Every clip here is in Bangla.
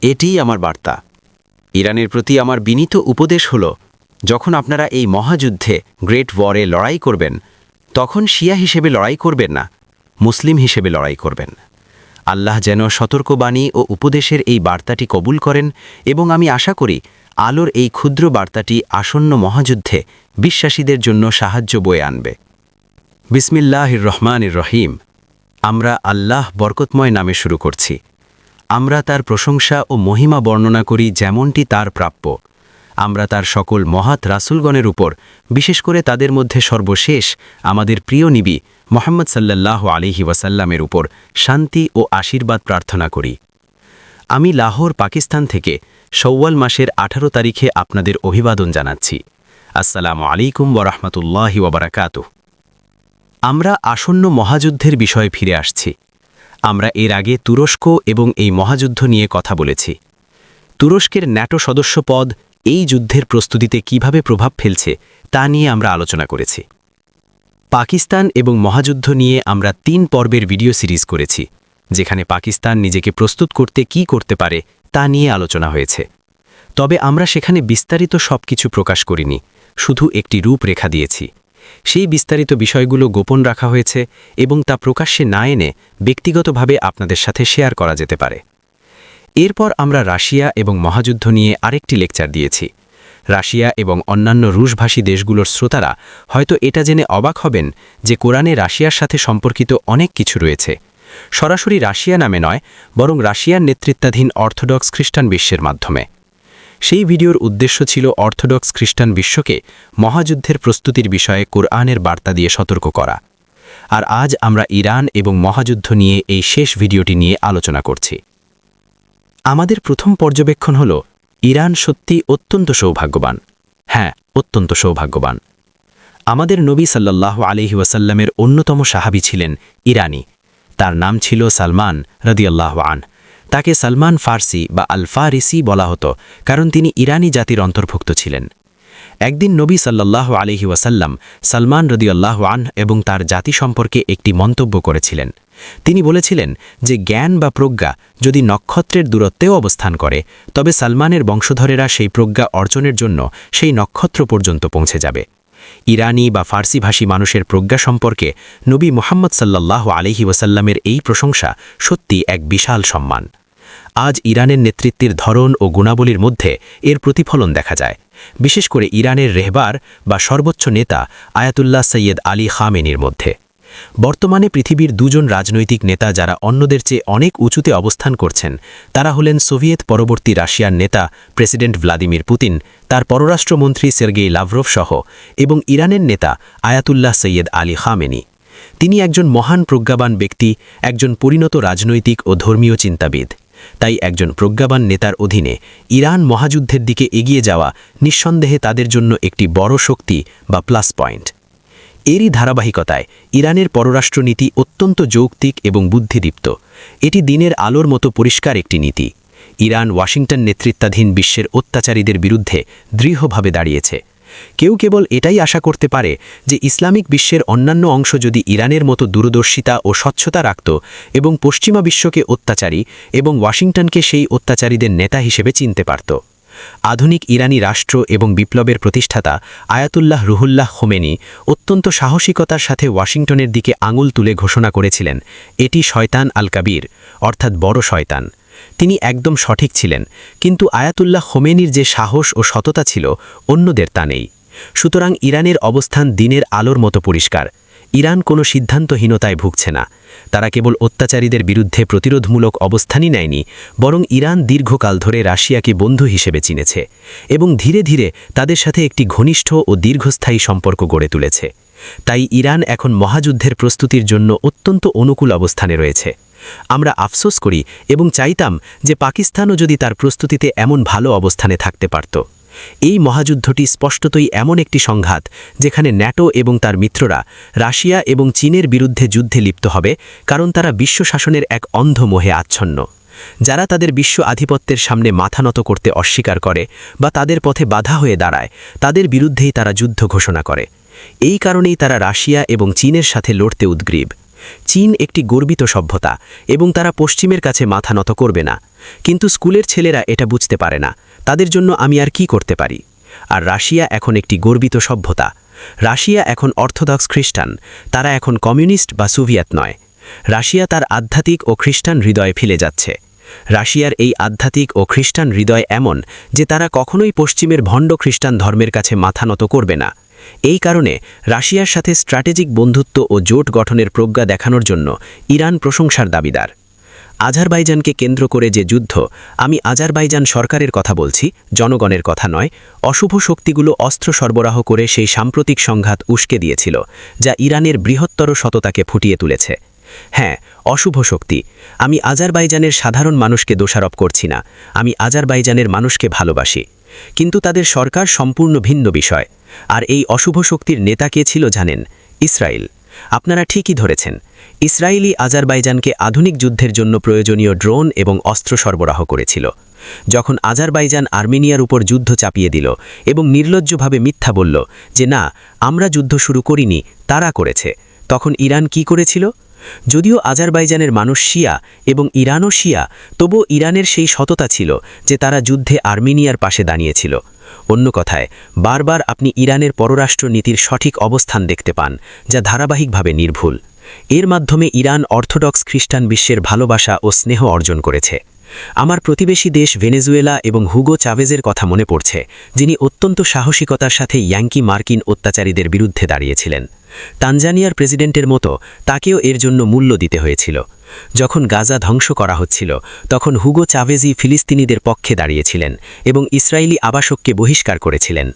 এটিই আমার বার্তা। ইরানের প্রতি আমার বিনীত উপদেশ হল, যখন আপনারা এই মহাযুদ্ধে গ্রেট ওয়ারে লড়াই করবেন, তখন শিয়া হিসেবে লড়াই করবেন না, মুসলিম হিসেবে লড়াই করবেন। আল্লাহ যেন সতর্কবাণী ও উপদেশের এই বার্তাটি কবুল করেন, এবং আমি আশা করি আলোর এই ক্ষুদ্র বার্তাটি আসন্ন মহাযুদ্ধে বিশ্বাসীদের জন্য সাহায্য বয়ে আনবে। বিসমিল্লাহির রহমানির রহিম। আমরা আল্লাহ বরকতময় নামে শুরু করছি। আমরা তার প্রশংসা ও মহিমা বর্ণনা করি যেমনটি তার প্রাপ্য। আমরা তার সকল মহাত রাসূলগণের উপর, বিশেষ করে তাদের মধ্যে সর্বশেষ আমাদের প্রিয় নবী মুহাম্মদ সাল্লাল্লাহু আলাইহি ওয়াসাল্লামের উপর শান্তি ও আশীর্বাদ প্রার্থনা করি। আমি লাহোর, পাকিস্তান থেকে শওয়াল মাসের 18 তারিখে আপনাদের অভিবাদন জানাচ্ছি। আসসালামু আলাইকুম ওয়া রাহমাতুল্লাহি ওয়া বারাকাতুহু। আমরা আসন্ন মহাযুদ্ধের বিষয়ে ফিরে আসছি। আমরা এর আগে তুরস্ক এবং এই মহাযুদ্ধ নিয়ে কথা বলেছি। তুরস্কের ন্যাটো সদস্য পদ এই যুদ্ধের প্রস্তুতিতে কিভাবে প্রভাব ফেলছে তা নিয়ে আমরা আলোচনা করেছি। পাকিস্তান এবং মহাযুদ্ধ নিয়ে আমরা 3 পর্বের ভিডিও সিরিজ করেছি, যেখানে পাকিস্তান নিজেকে প্রস্তুত করতে কি করতে পারে তা নিয়ে আলোচনা হয়েছে। তবে আমরা সেখানে বিস্তারিত সবকিছু প্রকাশ করিনি, শুধু একটি রূপরেখা দিয়েছি। সেই বিস্তারিত বিষয়গুলো গোপন রাখা হয়েছে এবং তা প্রকাশ্যে না এনে ব্যক্তিগতভাবে আপনাদের সাথে শেয়ার করা যেতে পারে। এরপর আমরা রাশিয়া এবং মহাযুদ্ধ নিয়ে আরেকটি লেকচার দিয়েছি। রাশিয়া এবং অন্যান্য রুশভাষী দেশগুলোর শ্রোতারা হয়তো এটা জেনে অবাক হবেন যে কোরআনে রাশিয়ার সাথে সম্পর্কিত অনেক কিছু রয়েছে, সরাসরি রাশিয়া নামে নয়, বরং রাশিয়ার নেতৃত্বাধীন অর্থোডক্স খ্রিস্টান বিশ্বের মাধ্যমে। সেই ভিডিওর উদ্দেশ্য ছিল অর্থোডক্স খ্রিস্টান বিশ্বকে মহাযুদ্ধের প্রস্তুতির বিষয়ে কোরআনের বার্তা দিয়ে সতর্ক করা। আর আজ আমরা ইরান এবং মহাযুদ্ধ নিয়ে এই শেষ ভিডিওটি নিয়ে আলোচনা করছি। আমাদের প্রথম পর্যবেক্ষণ হল, ইরান সত্যি অত্যন্ত সৌভাগ্যবান। হ্যাঁ, অত্যন্ত সৌভাগ্যবান। আমাদের নবী সাল্লাল্লাহু আলাইহি ওয়াসাল্লামের অন্যতম সাহাবী ছিলেন ইরানি। তার নাম ছিল সালমান রাদিয়াল্লাহু আনহু। তাকে সালমান ফার্সি বা আল ফারিসি বলা হতো, কারণ তিনি ইরানি জাতির অন্তর্ভুক্ত ছিলেন। একদিন নবী সাল্লাল্লাহু আলাইহি ওয়াসাল্লাম সালমান রাদিয়াল্লাহু আনহু এবং তার জাতি সম্পর্কে একটি মন্তব্য করেছিলেন। তিনি বলেছিলেন যে জ্ঞান বা প্রজ্ঞা যদি নক্ষত্রের দূরত্বেও অবস্থান করে, তবে সালমানের বংশধরেরা সেই প্রজ্ঞা অর্জনের জন্য সেই নক্ষত্র পর্যন্ত পৌঁছে যাবে। ইরানি বা ফার্সিভাষী মানুষের প্রজ্ঞা সম্পর্কে নবী মুহাম্মদ সাল্লাল্লাহু আলাইহি ওয়াসাল্লামের এই প্রশংসা সত্যি এক বিশাল সম্মান। আজ ইরানের নেতৃত্বের ধরন ও গুণাবলীর মধ্যে এর প্রতিফলন দেখা যায়, বিশেষ করে ইরানের রেহবার বা সর্বোচ্চ নেতা আয়াতুল্লাহ সৈয়দ আলী খামেনির মধ্যে। বর্তমানে পৃথিবীর 2 জন রাজনৈতিক নেতা যারা অন্যদের চেয়ে অনেক উঁচুতে অবস্থান করছেন, তারা হলেন সোভিয়েত পরবর্তী রাশিয়ার নেতা প্রেসিডেন্ট ভ্লাদিমির পুতিন, তার পররাষ্ট্রমন্ত্রী সের্গেই লাভরভ সহ, এবং ইরানের নেতা আয়াতুল্লাহ সৈয়দ আলী খামেনি। তিনি একজন মহান প্রজ্ঞাবান ব্যক্তি, একজন পরিণত রাজনৈতিক ও ধর্মীয় চিন্তাবিদ। তাই একজন প্রজ্ঞাবান নেতার অধীনে ইরান মহাযুদ্ধের দিকে এগিয়ে যাওয়া নিঃসন্দেহে তাদের জন্য একটি বড় শক্তি বা প্লাস পয়েন্ট। এরই ধারাবাহিকতায় ইরানের পররাষ্ট্রনীতি অত্যন্ত যৌক্তিক এবং বুদ্ধিদীপ্ত। এটি দিনের আলোর মতো পরিষ্কার একটি নীতি। ইরান ওয়াশিংটন নেতৃত্বাধীন বিশ্বের অত্যাচারীদের বিরুদ্ধে দৃঢ়ভাবে দাঁড়িয়েছে। কেউ কেবল এটাই আশা করতে পারে যে ইসলামিক বিশ্বের অন্যান্য অংশ যদি ইরানের মতো দূরদর্শিতা ও স্বচ্ছতা রাখত এবং পশ্চিমা বিশ্বকে অত্যাচারী এবং ওয়াশিংটনকে সেই অত্যাচারীদের নেতা হিসেবে চিনতে পারত। আধুনিক ইরানি রাষ্ট্র এবং বিপ্লবের প্রতিষ্ঠাতা আয়াতুল্লাহ রুহুল্লাহ খোমেনি অত্যন্ত সাহসিকতার সাথে ওয়াশিংটনের দিকে আঙুল তুলে ঘোষণা করেছিলেন, এটি শয়তান আল কাবীর, অর্থাৎ বড় শয়তান। তিনি একদম সঠিক ছিলেন, কিন্তু আয়াতুল্লাহ খোমেনির যে সাহস ও সততা ছিল, অন্যদের তা নেই। সুতরাং ইরানের অবস্থান দিনের আলোর মতো পরিষ্কার। ইরান কোনো সিদ্ধান্তহীনতায় ভুগছে না। তারা কেবল অত্যাচারীদের বিরুদ্ধে প্রতিরোধমূলক অবস্থানই নেয়নি, বরং ইরান দীর্ঘকাল ধরে রাশিয়াকে বন্ধু হিসেবে চিনেছে এবং ধীরে ধীরে তাদের সাথে একটি ঘনিষ্ঠ ও দীর্ঘস্থায়ী সম্পর্ক গড়ে তুলেছে। তাই ইরান এখন মহাযুদ্ধের প্রস্তুতির জন্য অত্যন্ত অনুকূল অবস্থানে রয়েছে। আমরা আফসোস করি এবং চাইতাম যে পাকিস্তানও যদি তার প্রস্তুতিতে এমন ভালো অবস্থানে থাকতে পারত। এই মহাযুদ্ধটি স্পষ্টতই এমন একটি সংঘাত যেখানে ন্যাটো এবং তার মিত্ররা রাশিয়া এবং চীনের বিরুদ্ধে যুদ্ধে লিপ্ত হবে, কারণ তারা বিশ্ব শাসনের এক অন্ধ মোহে আচ্ছন্ন। যারা তাদের বিশ্ব আধিপত্যের সামনে মাথা নত করতে অস্বীকার করে বা তাদের পথে বাধা হয়ে দাঁড়ায়, তাদের বিরুদ্ধেই তারা যুদ্ধ ঘোষণা করে। এই কারণেই তারা রাশিয়া এবং চীনের সাথে লড়তে উদ্গ্রীব। চীন একটি গর্বিত সভ্যতা এবং তারা পশ্চিমের কাছে মাথা নত করবে না, কিন্তু স্কুলের ছেলেরা এটা বুঝতে পারে না। তাদের জন্য আমি আর কি করতে পারি? আর রাশিয়া এখন একটি গর্বিত সভ্যতা। রাশিয়া এখন অর্থোডক্স খ্রিস্টান, তারা এখন কমিউনিস্ট বা সোভিয়েত নয়। রাশিয়া তার আধ্যাত্মিক ও খ্রিস্টান হৃদয়ে ফিরে যাচ্ছে। রাশিয়ার এই আধ্যাত্মিক ও খ্রিস্টান হৃদয় এমন যে তারা কখনোই পশ্চিমের ভণ্ড খ্রিস্টান ধর্মের কাছে মাথা নত করবে না। এই কারণে রাশিয়ার সাথে স্ট্র্যাটেজিক বন্ধুত্ব ও জোট গঠনের প্রজ্ঞা দেখানোর জন্য ইরান প্রশংসার দাবিদার। আজারবাইজানকে কেন্দ্র করে যে যুদ্ধ, আমি আজারবাইজান সরকারের কথা বলছি, জনগণের কথা নয়, অশুভ শক্তিগুলো অস্ত্র সরবরাহ করে সেই সাম্প্রতিক সংঘাত উস্কে দিয়েছিল, যা ইরানের বৃহত্তর সততাকে ফুটিয়ে তুলেছে। হ্যাঁ, অশুভ শক্তি। আমি আজারবাইজানের সাধারণ মানুষকে দোষারোপ করছি না, আমি আজারবাইজানের মানুষকে ভালোবাসি। কিন্তু তাদের সরকার সম্পূর্ণ ভিন্ন বিষয়। আর এই অশুভ শক্তির নেতা কে ছিল জানেন? ইসরায়েল। আপনারা ঠিকই ধরেছেন, ইসরায়েলি আজারবাইজানকে আধুনিক যুদ্ধের জন্য প্রয়োজনীয় ড্রোন এবং অস্ত্র সরবরাহ করেছিল। যখন আজারবাইজান আর্মেনিয়ার উপর যুদ্ধ চাপিয়ে দিল এবং নির্লজ্জভাবে মিথ্যা বলল যে না, আমরা যুদ্ধ শুরু করিনি, তারা করেছে, তখন ইরান কি করেছিল? যদিও আজারবাইজানের মানুষ শিয়া এবং ইরানও শিয়া, তবুও ইরানের সেই সততা ছিল যে তারা যুদ্ধে আর্মেনিয়ার পাশে দাঁড়িয়েছিল। অন্য কথায়, বারবার আপনি ইরানের পররাষ্ট্র নীতির সঠিক অবস্থান দেখতে পান, যা ধারাবাহিকভাবে নির্ভুল। এর মাধ্যমে ইরান অর্থোডক্স খ্রিস্টান বিশ্বের ভালোবাসা ও স্নেহ অর্জন করেছে। আমার প্রতিবেশী দেশ ভেনেজুয়েলা এবং হুগো চাভেজের কথা মনে পড়ছে, যিনি অত্যন্ত সাহসিকতার সাথে ইয়াঙ্কি মার্কিন অত্যাচারীদের বিরুদ্ধে দাঁড়িয়েছিলেন। তানজানিয়ার প্রেসিডেন্টের মতো তাকেও এর জন্য মূল্য দিতে হয়েছিল। যখন গাজা ধ্বংস করা হচ্ছিল, তখন হুগো চাভেজই ফিলিস্তিনিদের পক্ষে দাঁড়িয়েছিলেন এবং ইসরায়েলি আবাসককে বহিষ্কার করেছিলেন।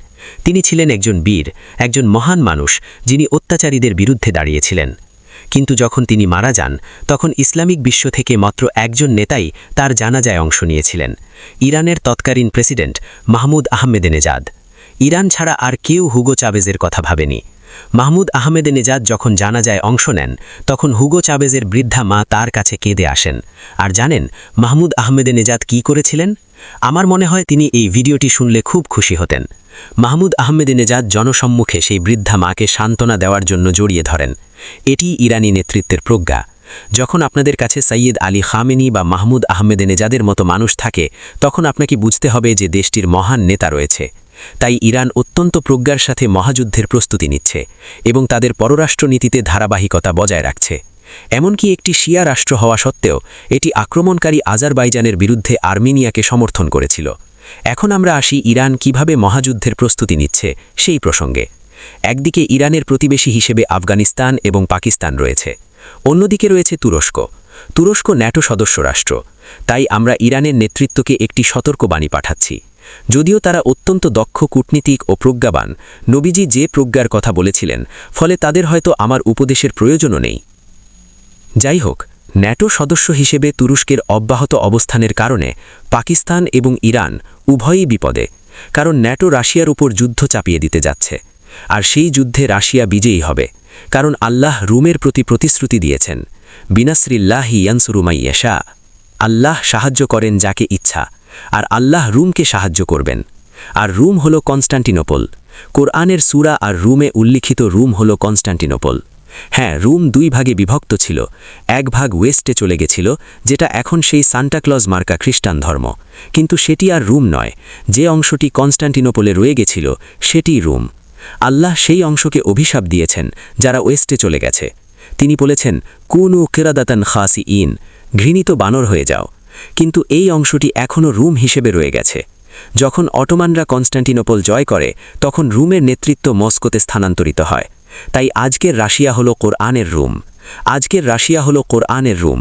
তিনি ছিলেন একজন বীর, একজন মহান মানুষ, যিনি অত্যাচারীদের বিরুদ্ধে দাঁড়িয়েছিলেন। কিন্তু যখন তিনি মারা যান, তখন ইসলামিক বিশ্ব থেকে মাত্র একজন নেতাই তার জানাজায় অংশ নিয়েছিলেন, ইরানের তৎকালীন প্রেসিডেন্ট মাহমুদ আহমেদেনেজাদ। ইরান ছাড়া আর কেউ হুগো চাভেজের কথা ভাবেনি। মাহমুদ আহমেদেনেজাদ যখন জানাজায় অংশ নেন, তখন হুগো চাভেজের বৃদ্ধা মা তার কাছে কেঁদে আসেন। আর জানেন মাহমুদ আহমেদেনেজাদ কি করেছিলেন? আমার মনে হয় তিনি এই ভিডিওটি শুনলে খুব খুশি হতেন। মাহমুদ আহমেদেনেজাদ জনসম্মুখে সেই বৃদ্ধা মাকে সান্ত্বনা দেওয়ার জন্য জড়িয়ে ধরেন। এটি ইরানি নেতৃত্বের প্রজ্ঞা। যখন আপনাদের কাছে সৈয়দ আলী খামেনি বা মাহমুদ আহমেদেনেজাদের মতো মানুষ থাকে, তখন আপনাকে বুঝতে হবে যে দেশটির মহান নেতা রয়েছে। তাই ইরান অত্যন্ত প্রজ্ঞার সাথে মহাযুদ্ধের প্রস্তুতি নিচ্ছে এবং তাদের পররাষ্ট্রনীতিতে ধারাবাহিকতা বজায় রাখছে। এমনকি একটি শিয়া রাষ্ট্র হওয়া সত্ত্বেও এটি আক্রমণকারী আজারবাইজানের বিরুদ্ধে আর্মেনিয়াকে সমর্থন করেছিল। এখন আমরা আসি ইরান কিভাবে মহাযুদ্ধের প্রস্তুতি নিচ্ছে সেই প্রসঙ্গে। একদিকে ইরানের প্রতিবেশী হিসেবে আফগানিস্তান এবং পাকিস্তান রয়েছে, অন্যদিকে রয়েছে তুরস্ক। তুরস্ক ন্যাটো সদস্য রাষ্ট্র। তাই আমরা ইরানের নেতৃত্বকে একটি সতর্কবাণী পাঠাচ্ছি। যদিও তারা অত্যন্ত দক্ষ কূটনীতিক ও প্রজ্ঞাবান, নবীজি যে প্রজ্ঞার কথা বলেছিলেন, ফলে তাদের হয়তো আমার উপদেশের প্রয়োজনও নেই। যাই হোক, ন্যাটো সদস্য হিসেবে তুরস্কের অব্যাহত অবস্থানের কারণে পাকিস্তান এবং ইরান উভয়ই বিপদে, কারণ ন্যাটো রাশিয়ার উপর যুদ্ধ চাপিয়ে দিতে যাচ্ছে। আর সেই যুদ্ধে রাশিয়া বিজয়ী হবে, কারণ আল্লাহ রুমের প্রতি প্রতিশ্রুতি দিয়েছেন, বিনাসরিল্লাহি ইয়ানসুরু মাইয়াশা। আল্লাহ সাহায্য করেন যাকে ইচ্ছা, আর আল্লাহ রুমকে সাহায্য করবেন। আর রুম হল কনস্টান্টিনোপল। কোরআনের সূরা আর রুমে উল্লিখিত রুম হল কনস্টান্টিনোপল। হ্যাঁ, রুম দুই ভাগে বিভক্ত ছিল। এক ভাগ ওয়েস্টে চলে গেছিল, যেটা এখন সেই সান্টাক্লজ মার্কা খ্রিস্টান ধর্ম, কিন্তু সেটি আর রুম নয়। যে অংশটি কনস্টান্টিনোপলে রয়ে গেছিল সেটি রুম। আল্লাহ সেই অংশকে অভিশাপ দিয়েছেন যারা ওয়েস্টে চলে গেছে। তিনি বলেছেন, কুনু কিরাদাতান খাসিইন, ঘৃণিত বানর হয়ে যাও। কিন্তু এই অংশটি এখনও রুম হিসেবে রয়ে গেছে। যখন অটোমানরা কনস্টান্টিনোপল জয় করে, তখন রুমের নেতৃত্ব মস্কোতে স্থানান্তরিত হয়। তাই আজকের রাশিয়া হলো কোরআনের রুম। আজকের রাশিয়া হলো কোরআনের রুম।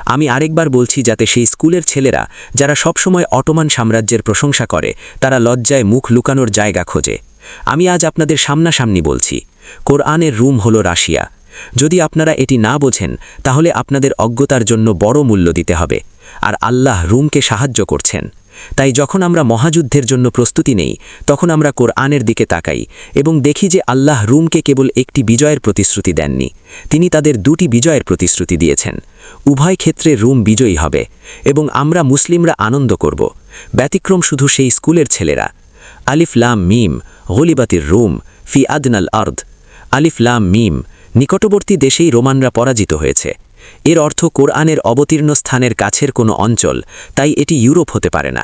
আমি আরেকবার বলছি, যাতে সেই স্কুলের ছেলেরা যারা সবসময় অটোমান সাম্রাজ্যের প্রশংসা করে, তারা লজ্জায় মুখ লুকানোর জায়গা খোঁজে। আমি আজ আপনাদের সামনাসামনি বলছি, কোরআনের রুম হলো রাশিয়া। যদি আপনারা এটি না বোঝেন, তাহলে আপনাদের অজ্ঞতার জন্য বড় মূল্য দিতে হবে। আর আল্লাহ রুমকে সাহায্য করছেন। তাই যখন আমরা মহাযুদ্ধের জন্য প্রস্তুতি নেই, তখন আমরা কোরআনের দিকে তাকাই এবং দেখি যে আল্লাহ রুমকে কেবল একটি বিজয়ের প্রতিশ্রুতি দেননি, তিনি তাদের দুটি বিজয়ের প্রতিশ্রুতি দিয়েছেন। উভয় ক্ষেত্রে রুম বিজয়ী হবে এবং আমরা মুসলিমরা আনন্দ করব। ব্যতিক্রম শুধু সেই স্কুলের ছেলেরা। আলিফ লাম মিম, গলিবাতির রুম ফি আদনাল আর্দ। আলিফ লাম মিম, নিকটবর্তী দেশেই রোমানরা পরাজিত হয়েছে। এর অর্থ কোরআনের অবতীর্ণ স্থানের কাছের কোনো অঞ্চল, তাই এটি ইউরোপ হতে পারে না।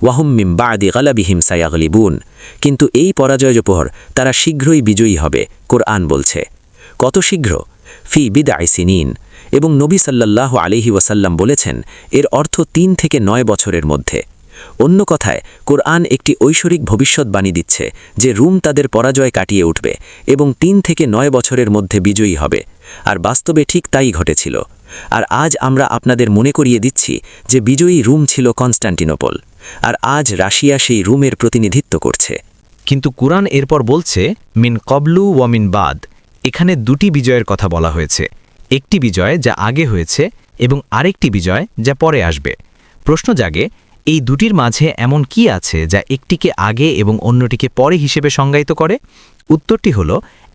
ওয়াহুম মিম বাদি গালাবিহিম সায়াগলিবুন, কিন্তু এই পরাজয়পর তারা শীঘ্রই বিজয়ী হবে, কোরআন বলছে। কত শীঘ্র? ফি বিদআই সিনিন। এবং নবী সাল্লাল্লাহু আলাইহি ওয়াসাল্লাম বলেছেন এর অর্থ 3 থেকে 9 বছরের মধ্যে। অন্য কথায় কোরআন একটি ঐশ্বরিক ভবিষ্যৎবাণী দিচ্ছে যে রুম তাদের পরাজয় কাটিয়ে উঠবে এবং 3 থেকে 9 বছরের মধ্যে বিজয়ী হবে, আর বাস্তবে ঠিক তাই ঘটেছিল। আর আজ আমরা আপনাদের মনে করিয়ে দিচ্ছি যে বিজয়ী রুম ছিল কনস্টান্টিনোপল, আর আজ রাশিয়া সেই রুমের প্রতিনিধিত্ব করছে। কিন্তু কুরআন এরপর বলছে মিন কবলু ওয়া মিন বাদ। এখানে দুটি বিজয়ের কথা বলা হয়েছে, একটি বিজয় যা আগে হয়েছে এবং আরেকটি বিজয় যা পরে আসবে। প্রশ্ন জাগে, এই দুটির মাঝে এমন কি আছে যা একটিকে আগে এবং অন্যটিকে পরে হিসেবে সংজ্ঞায়িত করে? উত্তরটি হল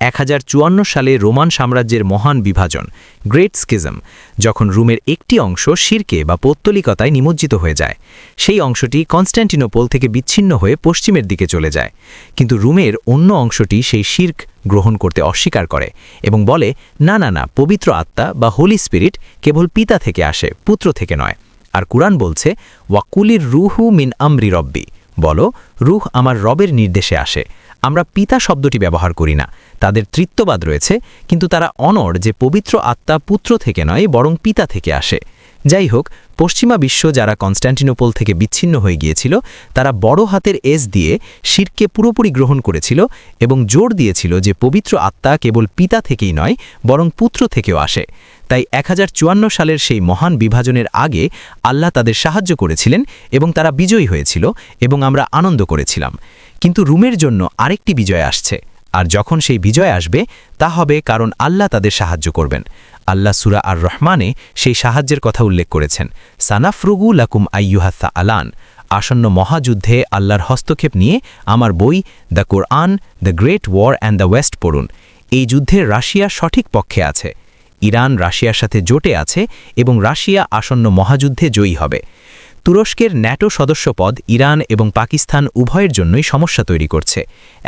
1054 সালে রোমান সাম্রাজ্যের মহান বিভাজন, গ্রেট স্কিজম, যখন রোমের একটি অংশ শিরকে বা পৌত্তলিকতায় নিমজ্জিত হয়ে যায়। সেই অংশটি কনস্ট্যান্টিনোপল থেকে বিচ্ছিন্ন হয়ে পশ্চিমের দিকে চলে যায়, কিন্তু রোমের অন্য অংশটি সেই শির্ক গ্রহণ করতে অস্বীকার করে এবং বলে, না না না, পবিত্র আত্মা বা হোলি স্পিরিট কেবল পিতা থেকে আসে, পুত্র থেকে নয়। আর কুরআন বলছে, ওয়াকুলির রুহু মিন আমরি রব্বি, বলো রুহ আমার রবের নির্দেশে আসে। আমরা পিতা শব্দটি ব্যবহার করি না, তাদের তৃত্ববাদ রয়েছে, কিন্তু তারা অনড় যে পবিত্র আত্মা পুত্র থেকে নয় বরং পিতা থেকে আসে। যাই হোক, পশ্চিমা বিশ্ব যারা কনস্ট্যান্টিনোপল থেকে বিচ্ছিন্ন হয়ে গিয়েছিল তারা বড় হাতের এস দিয়ে শিরকে পুরোপুরি গ্রহণ করেছিল এবং জোর দিয়েছিল যে পবিত্র আত্মা কেবল পিতা থেকেই নয় বরং পুত্র থেকেও আসে। তাই 1054 সালের সেই মহান বিভাজনের আগে আল্লাহ তাদের সাহায্য করেছিলেন এবং তারা বিজয়ী হয়েছিল এবং আমরা আনন্দ করেছিলাম। কিন্তু রোমের জন্য আরেকটি বিজয় আসছে, আর যখন সেই বিজয় আসবে তা হবে কারণ আল্লাহ তাদের সাহায্য করবেন। আল্লাহ সূরা আর রহমানে সেই সাহায্যের কথা উল্লেখ করেছেন, সানাফরুগু লাকুম আইয়ুহাসা আলান। আসন্ন মহাযুদ্ধে আল্লাহর হস্তক্ষেপ নিয়ে আমার বই the Quran, the Great War and the West পড়ুন। এই যুদ্ধে রাশিয়া সঠিক পক্ষে আছে, ইরান রাশিয়ার সাথে জোটে আছে এবং রাশিয়া আসন্ন মহাযুদ্ধে জয়ী হবে। তুরস্কের ন্যাটো সদস্যপদ ইরান এবং পাকিস্তান উভয়ের জন্যই সমস্যা তৈরি করছে।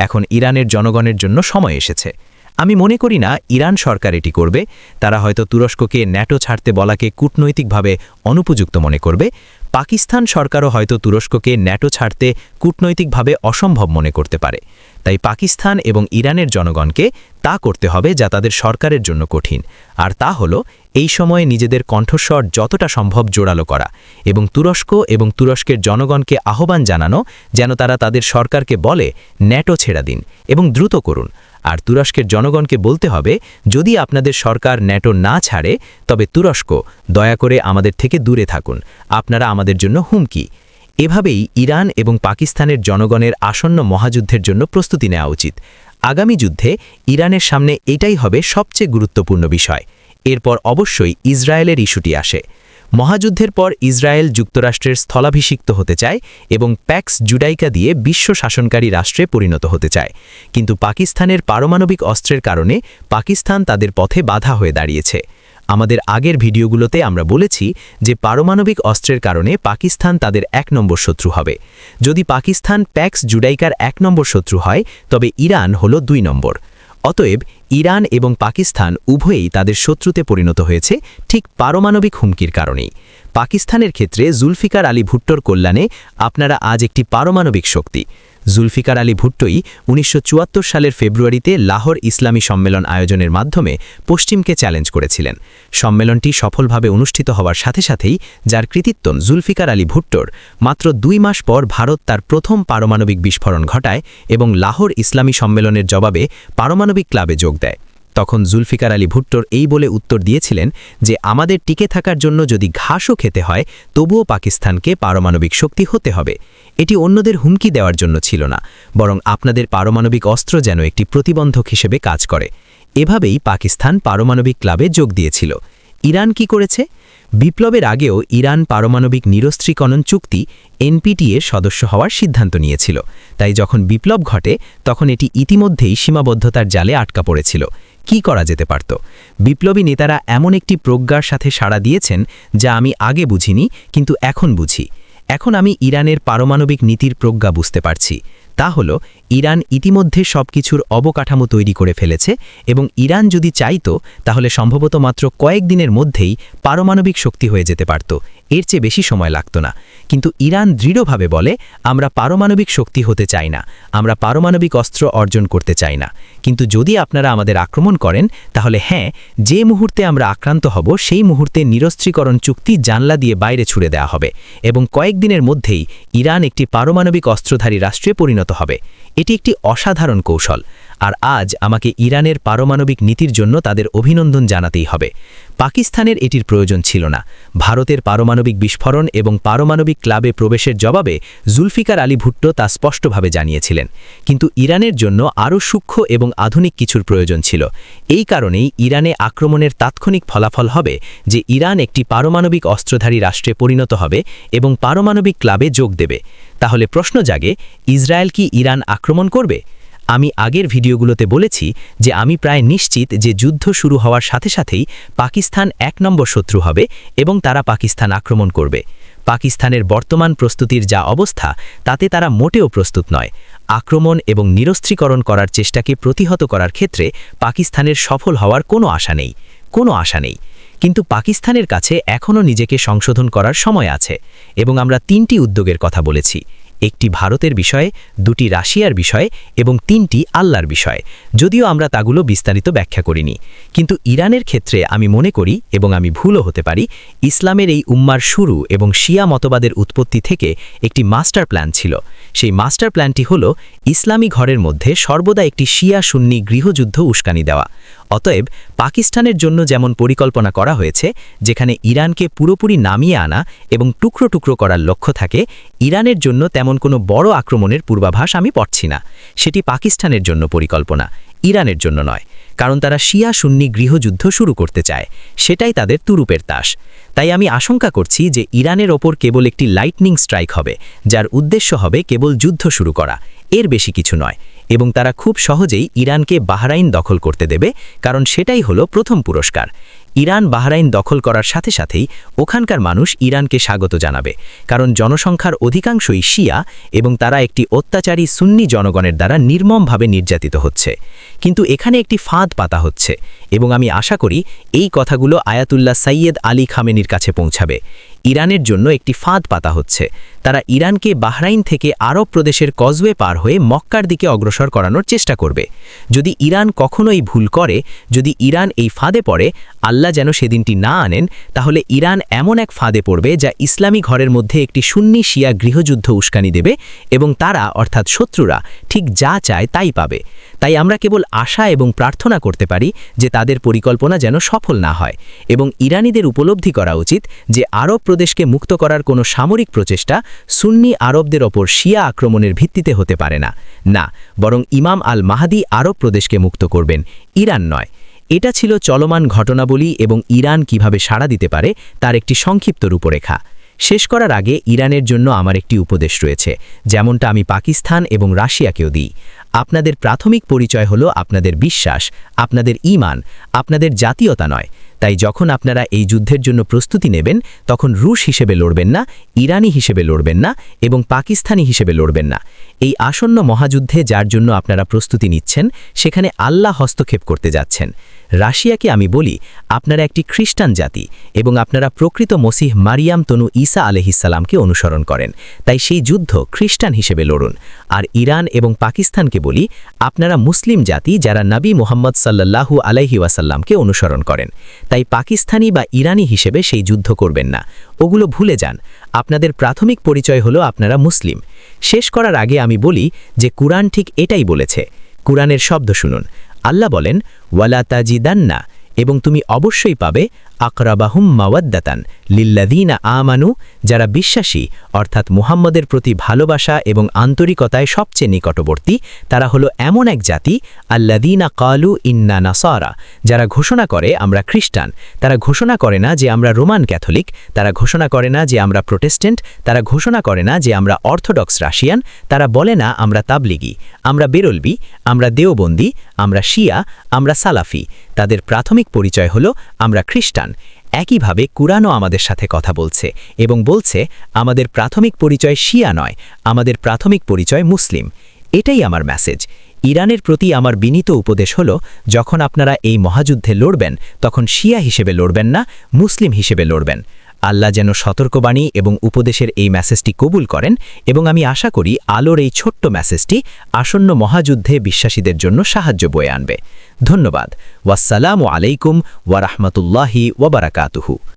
এখন ইরানের জনগণের জন্য সময় এসেছে। আমি মনে করি না ইরান সরকার এটি করবে। তারা হয়তো তুরস্ককে ন্যাটো ছাড়তে বলাকে কূটনৈতিকভাবে অনুপযুক্ত মনে করবে। পাকিস্তান সরকারও হয়তো তুরস্ককে ন্যাটো ছাড়তে কূটনৈতিকভাবে অসম্ভব মনে করতে পারে। তাই পাকিস্তান এবং ইরানের জনগণকে তা করতে হবে যা তাদের সরকারের জন্য কঠিন, আর তা হলো এই সময়ে নিজেদের কণ্ঠস্বর যতটা সম্ভব জোরালো করা এবং তুরস্কের জনগণকে আহ্বান জানানো যেন তারা তাদের সরকারকে বলে ন্যাটো ছেড়ে দিন এবং দ্রুত করুন। আর তুরস্কের জনগণকে বলতে হবে, যদি আপনাদের সরকার ন্যাটো না ছাড়ে তবে তুরস্ক দয়া করে আমাদের থেকে দূরে থাকুন, আপনারা আমাদের জন্য হুমকি। এভাবেই ইরান এবং পাকিস্তানের জনগণের আসন্ন মহাযুদ্ধের জন্য প্রস্তুতি নেওয়া উচিত। আগামী যুদ্ধে ইরানের সামনে এটাই হবে সবচেয়ে গুরুত্বপূর্ণ বিষয়। এরপর অবশ্যই ইসরায়েলের ইস্যুটি আসে। মহাযুদ্ধের পর ইসরায়েল যুক্তরাষ্ট্রের স্থলাভিষিক্ত হতে চায় এবং প্যাক্স জুডাইকা দিয়ে বিশ্ব শাসনকারী রাষ্ট্রে পরিণত হতে চায়, কিন্তু পাকিস্তানের পারমাণবিক অস্ত্রের কারণে পাকিস্তান তাদের পথে বাধা হয়ে দাঁড়িয়েছে। আমাদের আগের ভিডিওগুলোতে আমরা বলেছি যে পারমাণবিক অস্ত্রের কারণে পাকিস্তান তাদের 1 নম্বর শত্রু হবে। যদি পাকিস্তান প্যাক্স জুডাইকার 1 নম্বর শত্রু হয় তবে ইরান হলো 2 নম্বর। অতএব ইরান এবং পাকিস্তান উভয়েই তাদের শত্রুতে পরিণত হয়েছে ঠিক পারমাণবিক হুমকির কারণেই। পাকিস্তানের ক্ষেত্রে জুলফিকার আলী ভুট্টোর কল্যাণে আপনারা আজ একটি পারমাণবিক শক্তি। জুলফিকার আলী ভুট্টোই 1974 সালের ফেব্রুয়ারিতে লাহোর ইসলামী সম্মেলন আয়োজনের মাধ্যমে পশ্চিমকে চ্যালেঞ্জ করেছিলেন। সম্মেলনটি সফলভাবে অনুষ্ঠিত হওয়ার সাথে সাথেই যার কৃতিত্ব জুলফিকার আলী ভুট্টোর, মাত্র 2 মাস পর ভারত তার প্রথম পারমাণবিক বিস্ফোরণ ঘটায় এবং লাহোর ইসলামী সম্মেলনের জবাবে পারমাণবিক ক্লাবে যোগ দেয়। তখন জুলফিকার আলী ভুট্টোর এই বলে উত্তর দিয়েছিলেন যে আমাদের টিকে থাকার জন্য যদি ঘাসও খেতে হয় তবুও পাকিস্তানকে পারমাণবিক শক্তি হতে হবে। এটি অন্যদের হুমকি দেওয়ার জন্য ছিল না, বরং আপনাদের পারমাণবিক অস্ত্র যেন একটি প্রতিবন্ধক হিসেবে কাজ করে। এভাবেই পাকিস্তান পারমাণবিক ক্লাবে যোগ দিয়েছিল। ইরান কি করেছে? বিপ্লবের আগেও ইরান পারমাণবিক নিরস্ত্রীকরণ চুক্তি এনপিটি-এর সদস্য হওয়ার সিদ্ধান্ত নিয়েছিল। তাই যখন বিপ্লব ঘটে তখন এটি ইতিমধ্যেই সীমাবদ্ধতার জালে আটকা পড়েছিল। কি করা যেতে পারত? বিপ্লবী নেতারা এমন একটি প্রজ্ঞার সাথে সাড়া দিয়েছেন যা আমি আগে বুঝিনি, কিন্তু এখন বুঝি। এখন আমি ইরানের পারমাণবিক নীতির প্রজ্ঞা বুঝতে পারছি। তা হল ইরান ইতিমধ্যে সবকিছুর অবকাঠামো তৈরি করে ফেলেছে এবং ইরান যদি চাইতো তাহলে সম্ভবত মাত্র কয়েকদিনের মধ্যেই পারমাণবিক শক্তি হয়ে যেতে পারত, এর চেয়ে বেশি সময় লাগত না। কিন্তু ইরান দৃঢ়ভাবে বলে, আমরা পারমাণবিক শক্তি হতে চাই না, আমরা পারমাণবিক অস্ত্র অর্জন করতে চাই না। কিন্তু যদি আপনারা আমাদের আক্রমণ করেন তাহলে হ্যাঁ, যে মুহূর্তে আমরা আক্রান্ত হব সেই মুহূর্তে নিরস্ত্রীকরণ চুক্তি জানলা দিয়ে বাইরে ছুড়ে দেওয়া হবে এবং কয়েকদিনের মধ্যেই ইরান একটি পারমাণবিক অস্ত্রধারী রাষ্ট্রে পরিণত হবে। এটি একটি অসাধারণ কৌশল, আর আজ আমাকে ইরানের পারমাণবিক নীতির জন্য তাদের অভিনন্দন জানাতেই হবে। পাকিস্তানের এটির প্রয়োজন ছিল না। ভারতের পারমাণবিক বিস্ফোরণ এবং পারমাণবিক ক্লাবে প্রবেশের জবাবে জুলফিকার আলী ভুট্টো তা স্পষ্টভাবে জানিয়েছিলেন। কিন্তু ইরানের জন্য আরও সূক্ষ্ম এবং আধুনিক কিছুর প্রয়োজন ছিল। এই কারণেই ইরানে আক্রমণের তাৎক্ষণিক ফলাফল হবে যে ইরান একটি পারমাণবিক অস্ত্রধারী রাষ্ট্রে পরিণত হবে এবং পারমাণবিক ক্লাবে যোগ দেবে। তাহলে প্রশ্ন জাগে, ইসরায়েল কি ইরান আক্রমণ করবে? আমি আগের ভিডিওগুলোতে বলেছি যে আমি প্রায় নিশ্চিত যে যুদ্ধ শুরু হওয়ার সাথে সাথেই পাকিস্তান ১ নম্বর শত্রু হবে এবং তারা পাকিস্তান আক্রমণ করবে। পাকিস্তানের বর্তমান প্রস্তুতির যা অবস্থা তাতে তারা মোটেও প্রস্তুত নয়। আক্রমণ এবং নিরস্ত্রীকরণ করার চেষ্টাকে প্রতিহত করার ক্ষেত্রে পাকিস্তানের সফল হওয়ার কোনো আশা নেই। কিন্তু পাকিস্তানের কাছে এখনও নিজেকে সংশোধন করার সময় আছে এবং আমরা ৩টি উদ্যোগের কথা বলেছি। একটি ভারতের বিষয়ে, 2টি রাশিয়ার বিষয়ে এবং 3টি আল্লাহর বিষয়ে, যদিও আমরা তাগুলো বিস্তারিত ব্যাখ্যা করিনি। কিন্তু ইরানের ক্ষেত্রে আমি মনে করি, এবং আমি ভুলও হতে পারি, ইসলামের এই উম্মার শুরু এবং শিয়া মতবাদের উৎপত্তি থেকে একটি মাস্টার প্ল্যান ছিল। সেই মাস্টার প্ল্যানটি হল ইসলামী ঘরের মধ্যে সর্বদা একটি শিয়া সুন্নি গৃহযুদ্ধ উস্কানি দেওয়া। অতএব পাকিস্তানের জন্য যেমন পরিকল্পনা করা হয়েছে, যেখানে ইরানকে পুরোপুরি নামিয়ে আনা এবং টুকরো টুকরো করার লক্ষ্য থাকে, ইরানের জন্য তেমন কোনো বড় আক্রমণের পূর্বাভাস আমি পড়ছি না। সেটি পাকিস্তানের জন্য পরিকল্পনা, ইরানের জন্য নয়, কারণ তারা শিয়া সুন্নি গৃহযুদ্ধ শুরু করতে চায়। সেটাই তাদের তুরুপের তাস। তাই আমি আশঙ্কা করছি যে ইরানের ওপর কেবল একটি লাইটনিং স্ট্রাইক হবে, যার উদ্দেশ্য হবে কেবল যুদ্ধ শুরু করা, এর বেশি কিছু নয়। এবং তারা খুব সহজেই ইরানকে বাহরাইন দখল করতে দেবে, কারণ সেটাই হলো প্রথম পুরস্কার। ইরান বাহরাইন দখল করার সাথে সাথেই ওখানকার মানুষ ইরানকে স্বাগত জানাবে, কারণ জনসংখ্যার অধিকাংশই শিয়া এবং তারা একটি অত্যাচারী সুন্নি জনগণের দ্বারা নির্মমভাবে নির্যাতিত হচ্ছে। কিন্তু এখানে একটি ফাঁদ পাতা হচ্ছে এবং আমি আশা করি এই কথাগুলো আয়াতুল্লাহ সাইয়েদ আলী খামেনির কাছে পৌঁছাবে। ইরানের জন্য একটি ফাঁদ পাতা হচ্ছে। তারা ইরানকে বাহরাইন থেকে আরব প্রদেশের কজওয়ে পার হয়ে মক্কার দিকে অগ্রসর করানোর চেষ্টা করবে। যদি ইরান কখনোই ভুল করে, যদি ইরান এই ফাঁদে পড়ে, আল্লাহ যেন সেদিনটি না আনেন, তাহলে ইরান এমন এক ফাঁদে পড়বে যা ইসলামী ঘরের মধ্যে একটি সুন্নি শিয়া গৃহযুদ্ধ উস্কানি দেবে এবং তারা অর্থাৎ শত্রুরা ঠিক যা চায় তাই পাবে। তাই আমরা কেবল আশা এবং প্রার্থনা করতে পারি যে তাদের পরিকল্পনা যেন সফল না হয় এবং ইরানিদের উপলব্ধি করা উচিত যে আরব প্রদেশকে মুক্ত করার কোনো সামরিক প্রচেষ্টা সুন্নি আরবদের ওপর শিয়া আক্রমণের ভিত্তিতে হতে পারে না, বরং ইমাম আল মাহাদি আরব প্রদেশকে মুক্ত করবেন, ইরান নয়। এটা ছিল চলমান ঘটনাবলী এবং ইরান কিভাবে সাড়া দিতে পারে তার একটি সংক্ষিপ্ত রূপরেখা। শেষ করার আগে ইরানের জন্য আমার একটি উপদেশ রয়েছে, যেমনটা আমি পাকিস্তান এবং রাশিয়াকেও দিই। আপনাদের প্রাথমিক পরিচয় হলো আপনাদের বিশ্বাস, আপনাদের ঈমান, আপনাদের জাতীয়তা নয়। তাই যখন আপনারা এই যুদ্ধের জন্য প্রস্তুতি নেবেন, তখন রুশ হিসেবে লড়বেন না, ইরানি হিসেবে লড়বেন না এবং পাকিস্তানি হিসেবে লড়বেন না। এই আসন্ন মহাযুদ্ধে যার জন্য আপনারা প্রস্তুতি নিচ্ছেন, সেখানে আল্লাহ হস্তক্ষেপ করতে যাচ্ছেন। রাশিয়াকে আমি বলি, আপনারা একটি খ্রিস্টান জাতি এবং আপনারা প্রকৃত মসিহ মারিয়াম তনু ঈসা আলাইহিসসালামকে অনুসরণ করেন, তাই সেই যুদ্ধ খ্রিস্টান হিসেবে লড়ুন। আর ইরান এবং পাকিস্তানকে বলি, আপনারা মুসলিম জাতি যারা নবী মুহাম্মদ সাল্লাল্লাহু আলাইহি ওয়াসাল্লামকে অনুসরণ করেন, তাই পাকিস্তানি বা ইরানি হিসেবে সেই যুদ্ধ করবেন না, ওগুলো ভুলে যান। আপনাদের প্রাথমিক পরিচয় হলো আপনারা মুসলিম। শেষ করার আগে আমি বলি যে কুরআন ঠিক এটাই বলেছে। কুরআনের শব্দ শুনুন। আল্লাহ বলেন, ওয়ালা তাজিদান্না, এবং তুমি অবশ্যই পাবে আকরাবাহুম মাওয়াদ্দাতান লিল্লাযীনা আমানু, যারা বিশ্বাসী অর্থাৎ মুহাম্মদের প্রতি ভালোবাসা এবং আন্তরিকতায় সবচেয়ে নিকটবর্তী, তারা হলো এমন এক জাতি আল্লাযীনা ক্বালু ইন্না নাসারা, যারা ঘোষণা করে আমরা খ্রিস্টান। তারা ঘোষণা করে না যে আমরা রোমান ক্যাথলিক, তারা ঘোষণা করে না যে আমরা প্রোটেস্ট্যান্ট, তারা ঘোষণা করে না যে আমরা অর্থোডক্স রাশিয়ান, তারা বলে না আমরা তাবলিগি, আমরা বেরলবি, আমরা দেওবন্দি, আমরা শিয়া, আমরা সালাফি। তাদের প্রাথমিক পরিচয় হলো আমরা খ্রিস্টান। একইভাবে কুরআনও আমাদের সাথে কথা বলছে এবং বলছে আমাদের প্রাথমিক পরিচয় শিয়া নয়, আমাদের প্রাথমিক পরিচয় মুসলিম। এটাই আমার মেসেজ। ইরানের প্রতি আমার বিনীত উপদেশ হলো, যখন আপনারা এই মহাযুদ্ধে লড়বেন তখন শিয়া হিসেবে লড়বেন না, মুসলিম হিসেবে লড়বেন। আল্লাহ যেন সতর্কবাণী এবং উপদেশের এই মেসেজটি কবুল করেন, এবং আমি আশা করি আলোর এই ছোট্ট মেসেজটি আসন্ন মহাযুদ্ধে বিশ্বাসীদের জন্য সাহায্য বয়ে আনবে। ধন্যবাদ। ওয়াসসালামু আলাইকুম ওয়া রাহমাতুল্লাহি ওয়া বারাকাতুহু।